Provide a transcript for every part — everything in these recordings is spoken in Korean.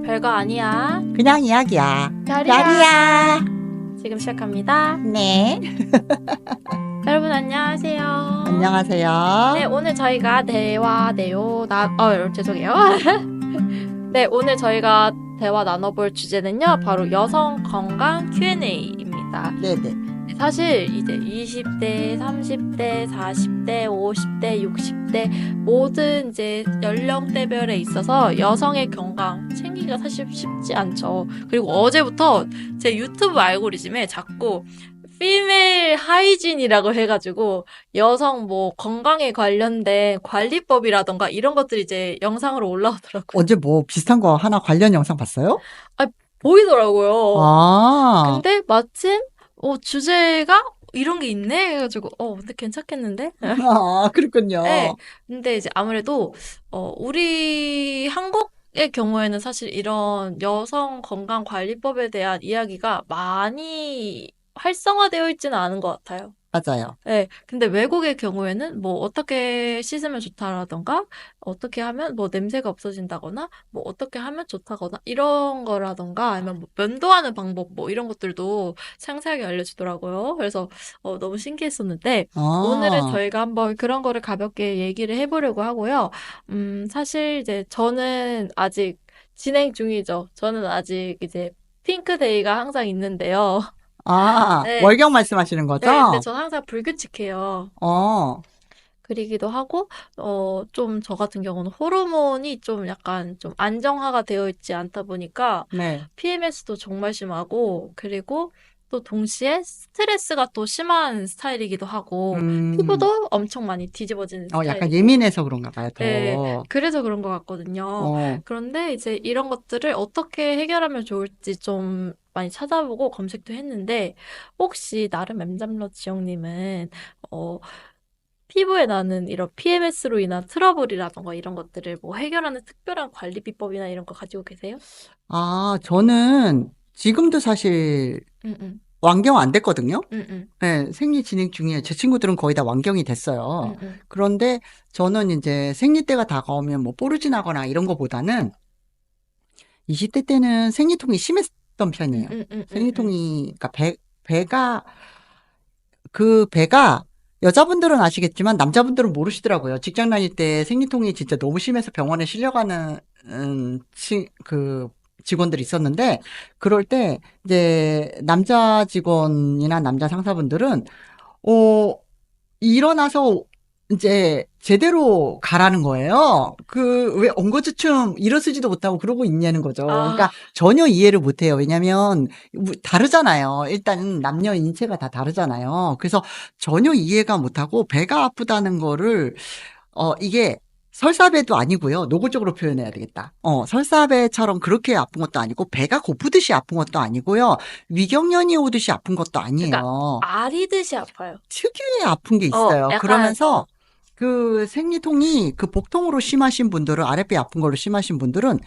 별거 아니야. 그냥 이야기야. 별이야. 지금 시작합니다. 네. 여러분 안녕하세요. 안녕하세요. 네, 오늘 저희가 죄송해요. 네, 오늘 저희가 대화 나눠볼 주제는요, 바로 여성 건강 Q&A입니다. 네네. 사실 이제 20대, 30대, 40대, 50대, 60대 모든 이제 연령대별에 있어서 여성의 건강 챙기기가 사실 쉽지 않죠. 그리고 어제부터 제 유튜브 알고리즘에 자꾸 피메일 하이진이라고 해가지고 여성 뭐 건강에 관련된 관리법이라던가 이런 것들이 이제 영상으로 올라오더라고요. 어제 뭐 비슷한 거 하나 관련 영상 봤어요? 보이더라고요. 아. 근데 마침 주제가 이런 게 있네 해가지고 근데 괜찮겠는데? 아, 그렇군요. 네. 근데 이제 아무래도 우리 한국의 경우에는 사실 이런 여성 건강 관리법에 대한 이야기가 많이 활성화되어 있지는 않은 것 같아요. 맞아요. 네. 근데 외국의 경우에는 뭐 어떻게 씻으면 좋다라던가 어떻게 하면 뭐 냄새가 없어진다거나 뭐 어떻게 하면 좋다거나 이런 거라던가 아니면 뭐 면도하는 방법 뭐 이런 것들도 상세하게 알려주더라고요. 그래서 너무 신기했었는데 오늘은 아. 저희가 한번 그런 거를 가볍게 얘기를 해보려고 하고요. 사실 이제 저는 아직 진행 중이죠. 저는 아직 이제 핑크데이가 항상 있는데요. 아, 네. 월경 말씀하시는 거죠? 네, 근데 저는 항상 불규칙해요. 어. 그리기도 하고, 좀 저 같은 경우는 호르몬이 좀 약간 좀 안정화가 되어 있지 않다 보니까 네. PMS도 정말 심하고, 그리고 또 동시에 스트레스가 또 심한 스타일이기도 하고, 피부도 엄청 많이 뒤집어지는 약간 스타일이고. 예민해서 그런가 봐요, 더. 네, 그래서 그런 것 같거든요. 그런데 이제 이런 것들을 어떻게 해결하면 좋을지 좀 많이 찾아보고 검색도 했는데, 혹시 나름 엠잠러 지영님은, 피부에 나는 이런 PMS로 인한 트러블이라던가 이런 것들을 뭐 해결하는 특별한 관리 비법이나 이런 거 가지고 계세요? 아, 저는 지금도 사실 응, 완경 안 됐거든요. 응. 네, 생리 진행 중이에요. 제 친구들은 거의 다 완경이 됐어요. 응. 그런데 저는 이제 생리 때가 다가오면 뭐 뽀르지나거나 이런 거보다는 20대 때는 생리통이 심했던 편이에요. 응. 생리통이, 그러니까 배가 여자분들은 아시겠지만 남자분들은 모르시더라고요. 직장 다닐 때 생리통이 진짜 너무 심해서 병원에 실려가는 그 직원들이 있었는데, 그럴 때 이제 남자 직원이나 남자 상사분들은 일어나서 이제 제대로 가라는 거예요. 왜 엉거주춤 일어서지도 못하고 그러고 있냐는 거죠. 그러니까 전혀 이해를 못 해요. 왜냐면 다르잖아요. 일단 남녀 인체가 다 다르잖아요. 그래서 전혀 이해가 못 하고 배가 아프다는 거를 이게 설사배도 아니고요. 노골적으로 표현해야 되겠다. 설사배처럼 그렇게 아픈 것도 아니고 배가 고프듯이 아픈 것도 아니고요. 위경련이 오듯이 아픈 것도 아니에요. 그러니까 아리듯이 아파요. 특유의 아픈 게 있어요. 약간, 그러면서 그 생리통이 그 복통으로 심하신 분들은, 아랫배 아픈 걸로 심하신 분들은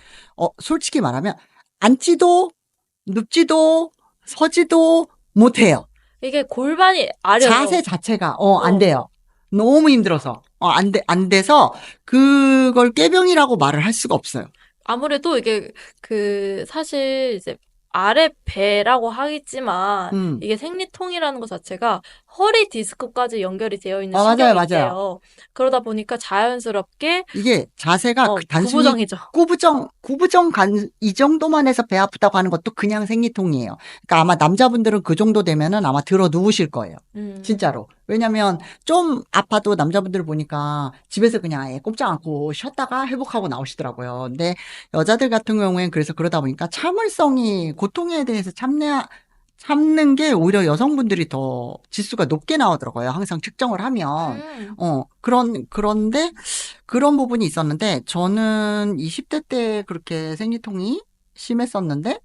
솔직히 말하면 앉지도 눕지도 서지도 못해요. 이게 골반이 아려서. 자세 자체가 안 돼요. 너무 힘들어서 안 돼서 그걸 꾀병이라고 말을 할 수가 없어요. 아무래도 이게 사실 이제 아래 배라고 하겠지만 이게 생리통이라는 것 자체가 허리 디스크까지 연결이 되어 있는 신경이 맞아요. 있대요. 그러다 보니까 자연스럽게 이게 자세가 단순히 구부정이죠. 구부정 이 정도만 해서 배 아프다고 하는 것도 그냥 생리통이에요. 그러니까 아마 남자분들은 그 정도 되면은 아마 들어 누우실 거예요. 진짜로. 왜냐면 좀 아파도 남자분들 보니까 집에서 그냥 아예 꼼짝 않고 쉬었다가 회복하고 나오시더라고요. 근데 여자들 같은 경우에는 그래서 그러다 보니까 참을성이, 고통에 대해서 참는 게 오히려 여성분들이 더 지수가 높게 나오더라고요. 항상 측정을 하면. 그런데 그런 부분이 있었는데, 저는 20대 때 그렇게 생리통이 심했었는데,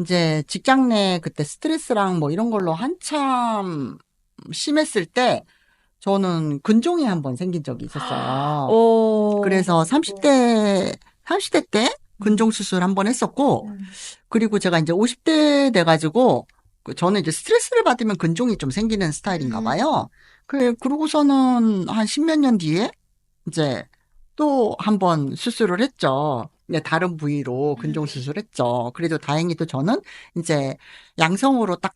이제 직장 내 그때 스트레스랑 뭐 이런 걸로 한참 심했을 때, 저는 근종이 한번 생긴 적이 있었어요. 그래서 30대 때 근종 수술 한번 했었고, 그리고 제가 이제 50대 돼가지고, 저는 이제 스트레스를 받으면 근종이 좀 생기는 스타일인가 봐요. 그러고서는 한 십몇 년 뒤에 이제 또 한번 수술을 했죠. 이제 다른 부위로 근종 수술했죠. 그래도 다행히도 저는 이제 양성으로 딱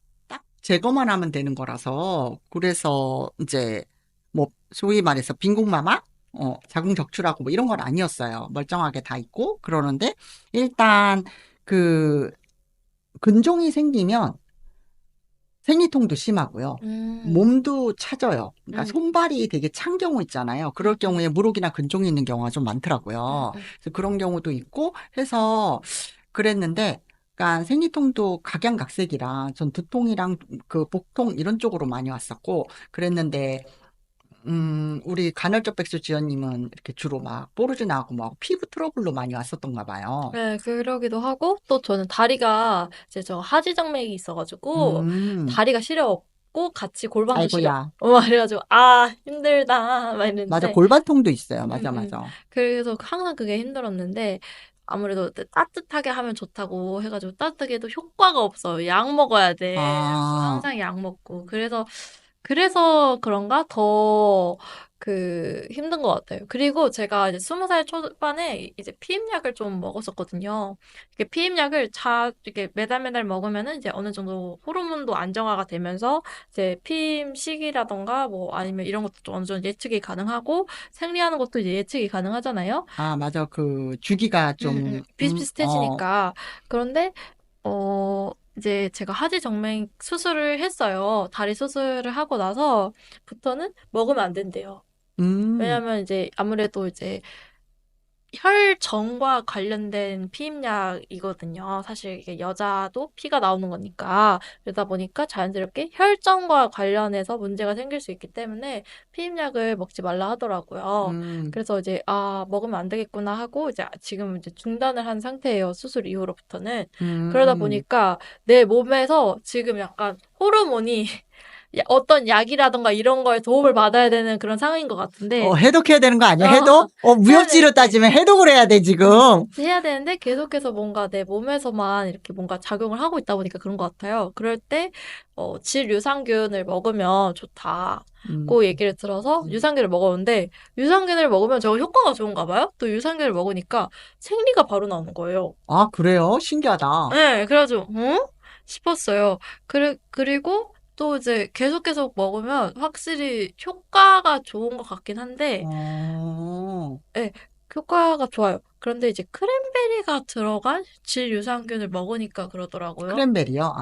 제거만 하면 되는 거라서, 그래서 이제 뭐 소위 말해서 빈국마막, 자궁 적출하고 뭐 이런 건 아니었어요. 멀쩡하게 다 있고 그러는데, 일단 그 근종이 생기면 생리통도 심하고요. 몸도 차져요. 그러니까 손발이 되게 찬 경우 있잖아요. 그럴 경우에 무록이나 근종이 있는 경우가 좀 많더라고요. 그래서 그런 경우도 있고 해서 그랬는데, 그러니까 생리통도 각양각색이라 전 두통이랑 그 복통 이런 쪽으로 많이 왔었고 그랬는데, 우리 간헐적 백수 지연님은 이렇게 주로 막 뽀르지 나고 막 피부 트러블로 많이 왔었던가 봐요. 네, 그러기도 하고, 또 저는 다리가, 이제 저 하지정맥이 있어가지고, 음, 다리가 시려웠고, 같이 골반도 시려. 아이고야. 그래가지고, 아, 힘들다, 막 맞아, 이랬는데, 골반통도 있어요. 음, 맞아, 음. 맞아. 그래서 항상 그게 힘들었는데, 아무래도 따뜻하게 하면 좋다고 해가지고, 따뜻하게 해도 효과가 없어요. 약 먹어야 돼. 아, 항상 약 먹고. 그래서 그런가? 더, 힘든 것 같아요. 그리고 제가 이제 20살 초반에 이제 피임약을 좀 먹었었거든요. 이게 피임약을 이렇게 매달 먹으면은 이제 어느 정도 호르몬도 안정화가 되면서 이제 피임 시기라던가 뭐 아니면 이런 것도 좀 어느 정도 예측이 가능하고 생리하는 것도 이제 예측이 가능하잖아요. 맞아. 그 주기가 좀, 비슷비슷해지니까. 그런데 이제 제가 하지정맥 수술을 했어요. 다리 수술을 하고 나서부터는 먹으면 안 된대요. 음, 왜냐면 이제 아무래도 이제 혈전과 관련된 피임약이거든요. 사실 이게 여자도 피가 나오는 거니까. 그러다 보니까 자연스럽게 혈전과 관련해서 문제가 생길 수 있기 때문에 피임약을 먹지 말라 하더라고요. 음, 그래서 이제, 아, 먹으면 안 되겠구나 하고, 이제 지금 이제 중단을 한 상태예요. 수술 이후로부터는. 그러다 음. 보니까 내 몸에서 지금 약간 호르몬이 어떤 약이라던가 이런 거에 도움을 받아야 되는 그런 상황인 것 같은데, 해독해야 되는 거 아니야? 어, 해독? 해야 무협지로 되는데, 따지면 해독을 해야 돼, 지금. 해야 되는데 계속해서 뭔가 내 몸에서만 이렇게 뭔가 작용을 하고 있다 보니까 그런 것 같아요. 그럴 때, 질유산균을 먹으면 음, 좋다고 얘기를 들어서 유산균을 먹었는데, 유산균을 먹으면 저 효과가 좋은가 봐요? 또 유산균을 먹으니까 생리가 바로 나오는 거예요. 그래요? 신기하다. 네, 그래가지고, 싶었어요. 그리고 또 이제 계속 먹으면 확실히 효과가 좋은 것 같긴 한데, 어, 네, 효과가 좋아요. 그런데 이제 크랜베리가 들어간 질유산균을 먹으니까 그러더라고요. 크랜베리요?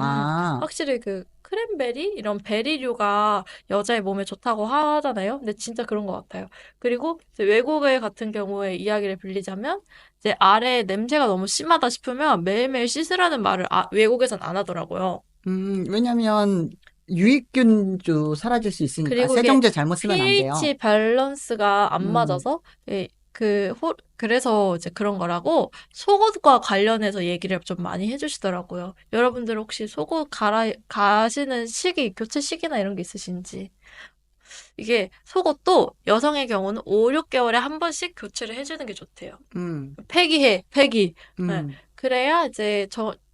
확실히 크랜베리? 이런 베리류가 여자의 몸에 좋다고 하잖아요. 근데 진짜 그런 것 같아요. 그리고 이제 외국의 같은 경우에 이야기를 빌리자면, 이제 아래 냄새가 너무 심하다 싶으면 매일매일 씻으라는 말을 외국에선 안 하더라고요. 왜냐면 유익균도 사라질 수 있으니까 그리고 이게 세정제 잘못 쓰면 안 돼요. pH 밸런스가 안 음, 맞아서, 그래서 이제 그런 거라고 속옷과 관련해서 얘기를 좀 많이 해주시더라고요. 여러분들 혹시 속옷 가시는 교체 시기나 이런 게 있으신지. 이게 속옷도 여성의 경우는 5, 6개월에 한 번씩 교체를 해주는 게 좋대요. 음, 폐기. 네. 음, 그래야 이제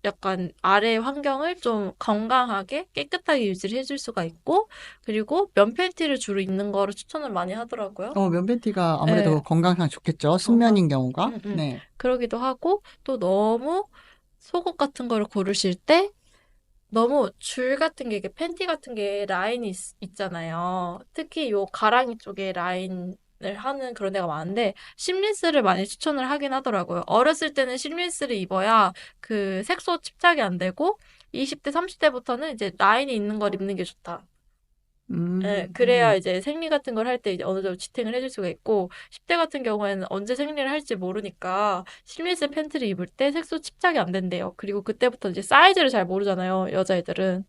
약간 아래 환경을 좀 건강하게 깨끗하게 유지를 해줄 수가 있고, 그리고 면 팬티를 주로 입는 거를 추천을 많이 하더라고요. 면벤티가 예, 아무래도 건강상 좋겠죠. 건강. 순면인 경우가. 응, 응. 네. 그러기도 하고, 또 너무 속옷 같은 거를 고르실 때, 너무 줄 같은 게, 이게 팬티 같은 게 라인이 있잖아요. 특히 요 가랑이 쪽에 라인을 하는 그런 데가 많은데, 심리스를 많이 추천을 하긴 하더라고요. 어렸을 때는 심리스를 입어야 색소 집착이 안 되고, 20대, 30대부터는 이제 라인이 있는 걸 입는 게 좋다. 예, 그래야 음, 이제 생리 같은 걸 할 때 이제 어느 정도 지탱을 해줄 수가 있고, 10대 같은 경우에는 언제 생리를 할지 모르니까, 실리스 팬티를 입을 때 색소 집착이 안 된대요. 그리고 그때부터 이제 사이즈를 잘 모르잖아요, 여자애들은.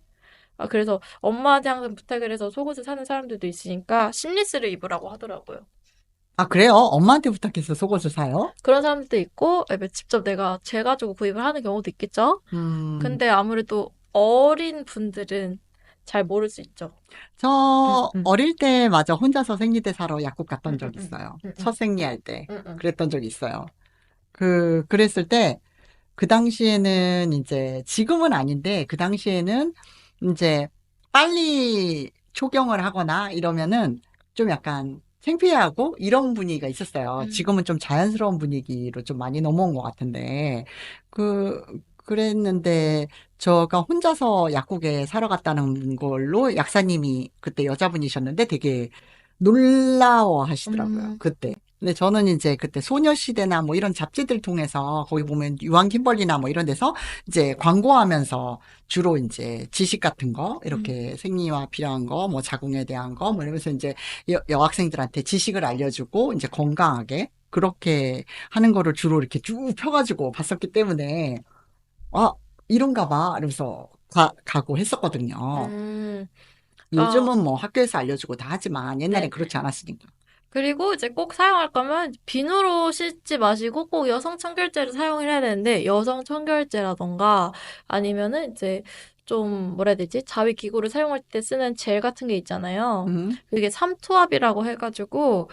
그래서 엄마한테 항상 부탁을 해서 속옷을 사는 사람들도 있으니까, 심리스를 입으라고 하더라고요. 그래요? 엄마한테 부탁해서 속옷을 사요? 그런 사람들도 있고, 직접 내가 재가지고 구입을 하는 경우도 있겠죠? 음, 근데 아무래도 어린 분들은 잘 모를 수 있죠. 응, 저 응, 어릴 때 맞아 혼자서 생리대 사러 약국 갔던 응, 적 응, 있어요. 응, 응, 첫 생리할 때. 응, 응. 그랬던 적이 있어요. 그랬을 때, 그 당시에는 이제, 지금은 아닌데, 그 당시에는 이제 빨리 초경을 하거나 이러면은 좀 약간 창피해하고 이런 분위기가 있었어요. 지금은 좀 자연스러운 분위기로 좀 많이 넘어온 것 같은데, 그랬는데, 저가 혼자서 약국에 사러 갔다는 걸로 약사님이 그때 여자분이셨는데 되게 놀라워 하시더라고요. 음, 그때. 근데 저는 이제 그때 소녀시대나 뭐 이런 잡지들 통해서 거기 보면 유한 킴벌리나 뭐 이런 데서 이제 광고하면서 주로 이제 지식 같은 거 이렇게 생리와 필요한 거 뭐 자궁에 대한 거 뭐 이러면서 이제 여학생들한테 지식을 알려주고 이제 건강하게 그렇게 하는 거를 주로 이렇게 쭉 펴가지고 봤었기 때문에 아 이런가 봐 이러면서 가고 했었거든요. 음, 아, 요즘은 뭐 학교에서 알려주고 다 하지만 옛날엔 네. 그렇지 않았으니까. 그리고 이제 꼭 사용할 거면 비누로 씻지 마시고 꼭 여성 청결제를 사용을 해야 되는데 여성 청결제라던가 아니면은 이제 좀 뭐라 해야 되지? 자위 기구를 사용할 때 쓰는 젤 같은 게 있잖아요. 음, 그게 삼투압이라고 해가지고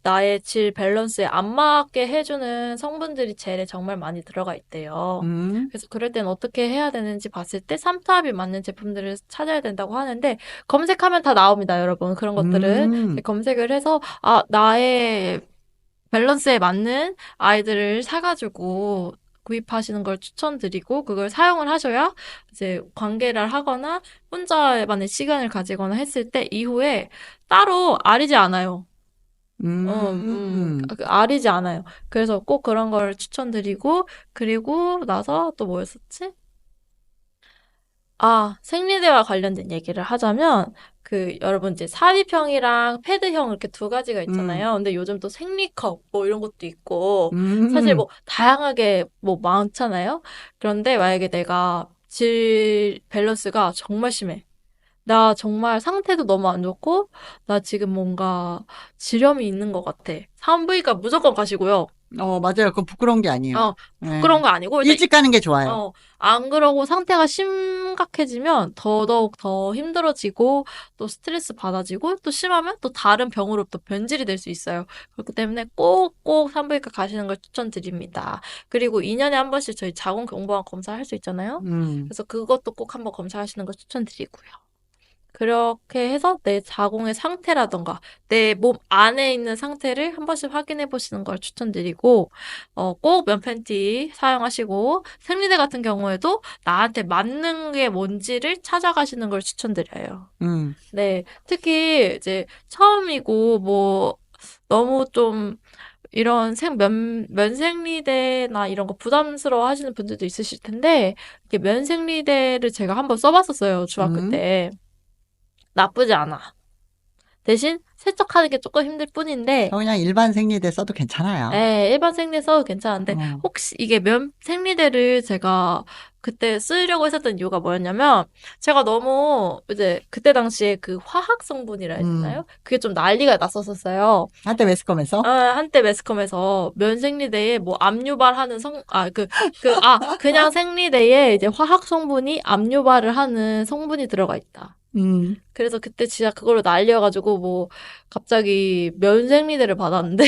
나의 질 밸런스에 안 맞게 해주는 성분들이 젤에 정말 많이 들어가 있대요. 음, 그래서 그럴 땐 어떻게 해야 되는지 봤을 때 삼투압이 맞는 제품들을 찾아야 된다고 하는데 검색하면 다 나옵니다, 여러분. 그런 것들은 음, 검색을 해서 아, 나의 밸런스에 맞는 아이들을 사가지고 구입하시는 걸 추천드리고 그걸 사용을 하셔야 이제 관계를 하거나 혼자만의 시간을 가지거나 했을 때 이후에 따로 아리지 않아요. 아리지 않아요. 그래서 꼭 그런 걸 추천드리고 그리고 나서 또 뭐였었지? 아, 생리대와 관련된 얘기를 하자면, 여러분 이제 사비형이랑 패드형 이렇게 두 가지가 음, 있잖아요. 근데 요즘 또 생리컵 뭐 이런 것도 있고, 사실 음, 뭐 다양하게 뭐 많잖아요. 그런데 만약에 내가 질 밸런스가 정말 심해. 나 정말 상태도 너무 안 좋고, 나 지금 뭔가 지렴이 있는 것 같아. 산부인과 무조건 가시고요. 맞아요. 그건 부끄러운 게 아니에요. 예. 부끄러운 거 아니고, 일단 일찍 가는 게 좋아요. 안 그러고 상태가 심각해지면 더더욱 더 힘들어지고 또 스트레스 받아지고 또 심하면 또 다른 병으로 또 변질이 될 수 있어요. 그렇기 때문에 꼭꼭 산부인과 가시는 걸 추천드립니다. 그리고 2년에 한 번씩 저희 자궁 경부암 검사할 수 있잖아요. 음, 그래서 그것도 꼭 한번 검사하시는 걸 추천드리고요. 그렇게 해서 내 자궁의 상태라던가 내 몸 안에 있는 상태를 한 번씩 확인해 보시는 걸 추천드리고, 꼭 면팬티 사용하시고, 생리대 같은 경우에도 나한테 맞는 게 뭔지를 찾아가시는 걸 추천드려요. 음. 네. 특히 이제 처음이고, 뭐, 너무 좀 이런 면생리대나 이런 거 부담스러워 하시는 분들도 있으실 텐데, 이게 면생리대를 제가 한번 써봤었어요, 중학교 음. 때. 나쁘지 않아. 대신 세척하는 게 조금 힘들 뿐인데, 저 그냥 일반 생리대 써도 괜찮아요. 일반 생리대 써도 괜찮은데, 어, 혹시 이게 면 생리대를 제가 그때 쓰려고 했었던 이유가 뭐였냐면, 제가 너무 이제 그때 당시에 그 화학 성분이라 해야 음. 되나요? 그게 좀 난리가 났었어요. 한때 매스컴에서? 한때 매스컴에서 면 생리대에 뭐 압 유발하는 그냥 생리대에 이제 화학 성분이 압 유발을 하는 성분이 들어가 있다. 음. 그래서 그때 진짜 그걸로 난리여가지고 뭐 갑자기 면생리대를 받았는데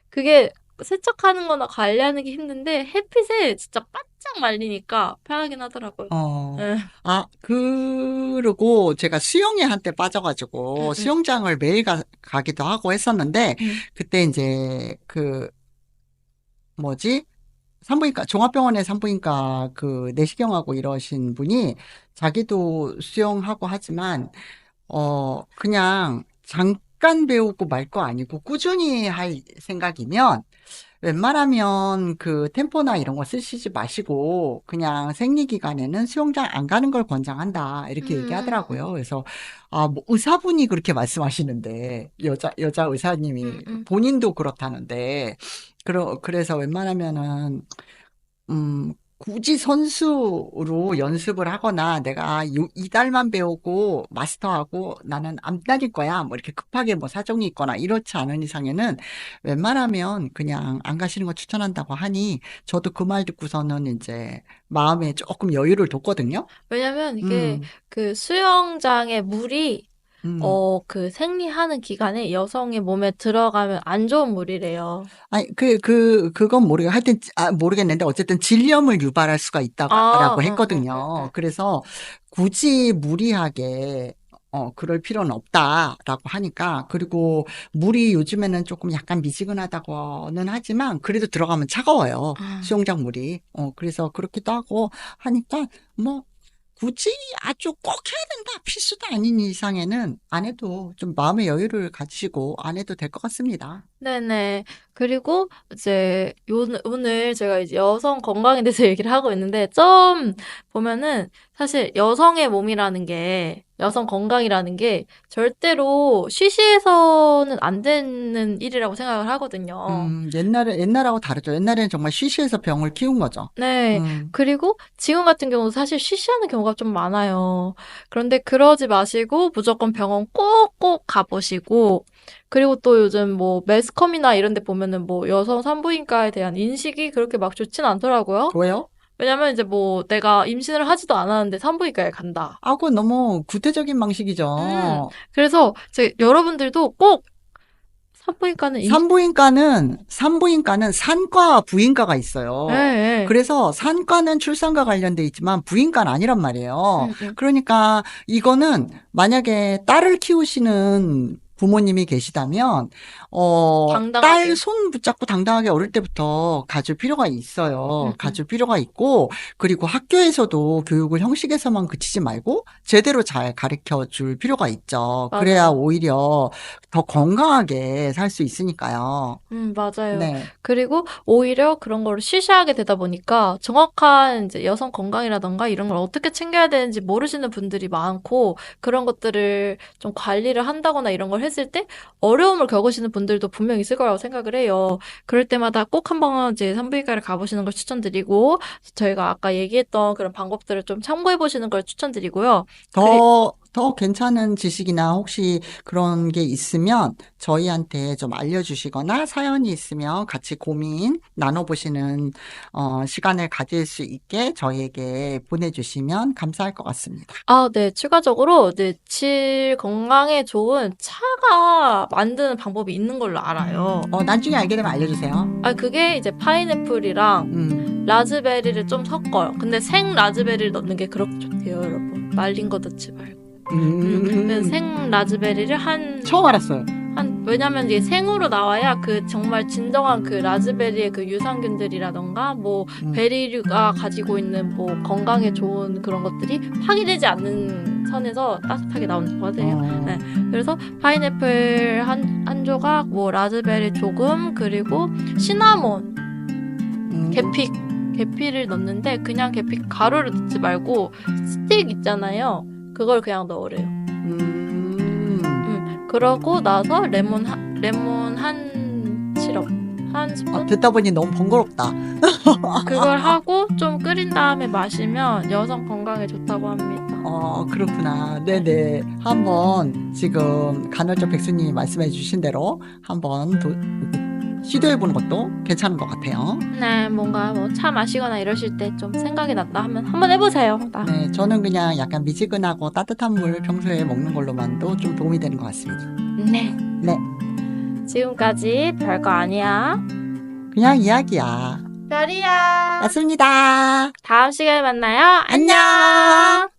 그게 세척하는 거나 관리하는 게 힘든데 햇빛에 진짜 바짝 말리니까 편하긴 하더라고요. 어, 응, 그리고 제가 수영에 한때 응, 빠져가지고 응, 수영장을 매일 가기도 하고 했었는데, 응. 그때 이제 뭐지? 산부인과, 종합병원의 산부인과 내시경하고 이러신 분이 자기도 수영하고 하지만, 그냥 잠깐 배우고 말 거 아니고 꾸준히 할 생각이면 웬만하면 템포나 이런 거 쓰시지 마시고 그냥 생리 기간에는 수영장 안 가는 걸 권장한다. 이렇게 얘기하더라고요. 그래서 뭐 의사분이 그렇게 말씀하시는데 여자 의사님이 응. 본인도 그렇다는데 그래서 웬만하면은 굳이 선수로 연습을 하거나 내가 이달만 배우고 마스터하고 나는 안 다닐 거야. 뭐 이렇게 급하게 뭐 사정이 있거나 이렇지 않은 이상에는 웬만하면 그냥 안 가시는 거 추천한다고 하니 저도 그 말 듣고서는 이제 마음에 조금 여유를 뒀거든요. 왜냐면 이게 음, 그 수영장의 물이 음. 생리하는 기간에 여성의 몸에 들어가면 안 좋은 물이래요. 아니, 그건 하여튼, 모르겠는데, 어쨌든 질염을 유발할 수가 아, 있다라고 응, 응, 응, 했거든요. 응. 그래서 굳이 무리하게, 그럴 필요는 없다라고 하니까. 그리고 물이 요즘에는 조금 약간 미지근하다고는 하지만 그래도 들어가면 차가워요. 수영장 물이. 그래서 그렇기도 하고 하니까 뭐 굳이 아주 꼭 해야 된다, 필수도 아닌 이상에는 안 해도 좀 마음의 여유를 가지시고 안 해도 될 것 같습니다. 네네. 그리고 이제 오늘 제가 이제 여성 건강에 대해서 얘기를 하고 있는데 좀 보면은 사실 여성의 몸이라는 게 여성 건강이라는 게 절대로 쉬쉬해서는 안 되는 일이라고 생각을 하거든요. 옛날하고 다르죠. 옛날에는 정말 쉬쉬해서 병을 키운 거죠. 네. 그리고 지금 같은 경우도 사실 쉬쉬하는 경우가 좀 많아요. 그런데 그러지 마시고 무조건 병원 꼭꼭 가보시고 그리고 또 요즘 뭐 매스컴이나 이런 데 보면은 뭐 여성 산부인과에 대한 인식이 그렇게 막 좋진 않더라고요. 왜요? 왜냐면 이제 뭐 내가 임신을 하지도 않았는데 산부인과에 간다. 그건 너무 구태적인 방식이죠. 그래서 여러분들도 꼭 산부인과는 산부인과는 산과 부인과가 있어요. 네. 그래서 산과는 출산과 관련돼 있지만 부인과는 아니란 말이에요. 그러니까 이거는 만약에 딸을 키우시는 부모님이 계시다면, 딸 손 붙잡고 당당하게 어릴 때부터 가줄 필요가 있어요. 가줄 필요가 있고, 그리고 학교에서도 교육을 형식에서만 그치지 말고, 제대로 잘 가르쳐 줄 필요가 있죠. 맞아요. 그래야 오히려 더 건강하게 살 수 있으니까요. 맞아요. 네. 그리고 오히려 그런 거를 쉬쉬하게 되다 보니까 정확한 이제 여성 건강이라던가 이런 걸 어떻게 챙겨야 되는지 모르시는 분들이 많고 그런 것들을 좀 관리를 한다거나 이런 걸 했을 때 어려움을 겪으시는 분들도 분명히 있을 거라고 생각을 해요. 그럴 때마다 꼭 한번 이제 산부인과를 가보시는 걸 추천드리고 저희가 아까 얘기했던 그런 방법들을 좀 참고해 보시는 걸 추천드리고요. 더 괜찮은 지식이나 혹시 그런 게 있으면 저희한테 좀 알려주시거나 사연이 있으면 같이 고민 나눠보시는 시간을 가질 수 있게 저희에게 보내주시면 감사할 것 같습니다. 네. 추가적으로 질 건강에 좋은 차가 만드는 방법이 있는 걸로 알아요. 나중에 알게 되면 알려주세요. 그게 이제 파인애플이랑 라즈베리를 좀 섞어요. 근데 생 라즈베리를 넣는 게 그렇게 좋대요, 여러분. 말린 거 넣지 말고. 생 라즈베리를 처음 알았어요. 왜냐면 이게 생으로 나와야 그 정말 진정한 그 라즈베리의 그 유산균들이라던가 뭐 베리류가 가지고 있는 뭐 건강에 좋은 그런 것들이 파괴되지 않는 선에서 따뜻하게 나온다고 하네요. 네. 그래서 파인애플 한 조각, 뭐 라즈베리 조금, 그리고 시나몬, 계피를 넣는데 그냥 계피 가루를 넣지 말고 스틱 있잖아요. 그걸 그냥 넣으래요. 그러고 나서 레몬 한 시럽 한 스푼? 듣다 보니 너무 번거롭다. 그걸 하고 좀 끓인 다음에 마시면 여성 건강에 좋다고 합니다. 그렇구나. 네네. 한번 지금 간헐적 백수님이 말씀해 주신 대로 한번 시도해보는 것도 괜찮은 것 같아요. 네, 뭔가 뭐 차 마시거나 이러실 때 좀 생각이 났다 하면 한번 해보세요. 네, 저는 그냥 약간 미지근하고 따뜻한 물 평소에 먹는 걸로만도 좀 도움이 되는 것 같습니다. 네. 지금까지 별거 아니야. 그냥 이야기야. 별이야. 맞습니다. 다음 시간에 만나요. 안녕.